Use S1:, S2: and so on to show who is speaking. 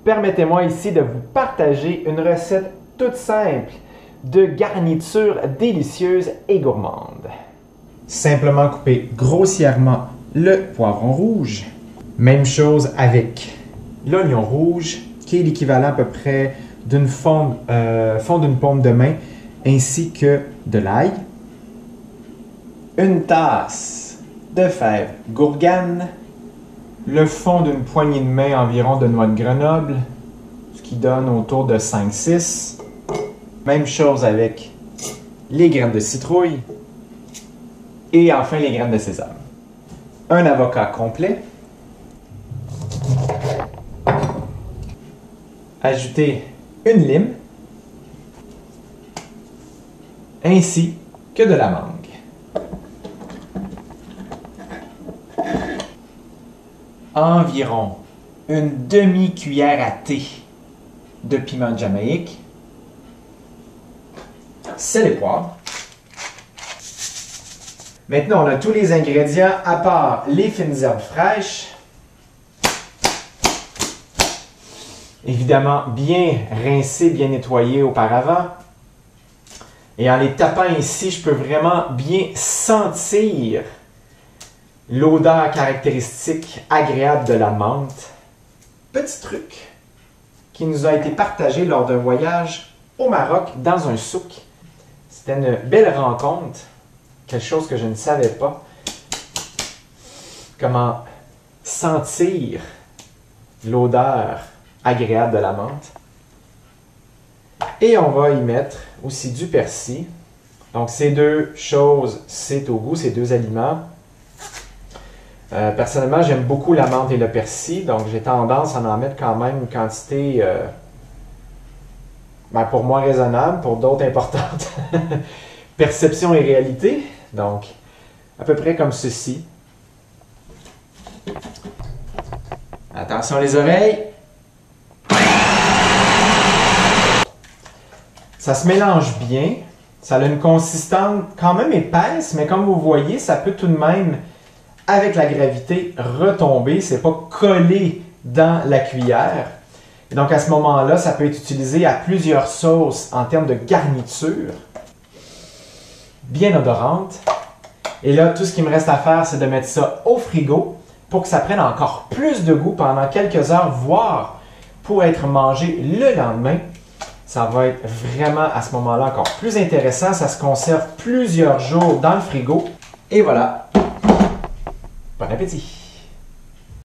S1: permettez-moi ici de vous partager une recette toute simple de garniture délicieuse et gourmande. Simplement couper grossièrement le poivron rouge. Même chose avec l'oignon rouge, qui est l'équivalent à peu près d'une fond d'une paume de main, ainsi que de l'ail. Une tasse de fèves gourgane, le fond d'une poignée de main environ de noix de Grenoble, ce qui donne autour de 5-6. Même chose avec les graines de citrouille et enfin les graines de sésame. Un avocat complet. Ajoutez une lime ainsi que de la mangue. Environ une demi-cuillère à thé de piment de Jamaïque, sel et poivre. Maintenant, on a tous les ingrédients à part les fines herbes fraîches. Évidemment, bien rincés, bien nettoyés auparavant. Et en les tapant ici, je peux vraiment bien sentir l'odeur caractéristique agréable de la menthe. Petit truc qui nous a été partagé lors d'un voyage au Maroc dans un souk. C'était une belle rencontre, quelque chose que je ne savais pas. Comment sentir l'odeur agréable de la menthe. Et on va y mettre aussi du persil. Donc ces deux choses, c'est au goût, ces deux aliments. Personnellement, j'aime beaucoup la menthe et le persil, donc j'ai tendance à en mettre quand même une quantité, pour moi raisonnable, pour d'autres importante. Perception et réalité, donc à peu près comme ceci. Attention les oreilles. Ça se mélange bien, ça a une consistance quand même épaisse, mais comme vous voyez, ça peut tout de même, avec la gravité, retomber, c'est pas collé dans la cuillère. Et donc à ce moment-là, ça peut être utilisé à plusieurs sauces en termes de garniture, bien odorante. Et là, tout ce qui me reste à faire, c'est de mettre ça au frigo pour que ça prenne encore plus de goût pendant quelques heures, voire pour être mangé le lendemain. Ça va être vraiment à ce moment-là encore plus intéressant. Ça se conserve plusieurs jours dans le frigo. Et voilà. Bon appétit!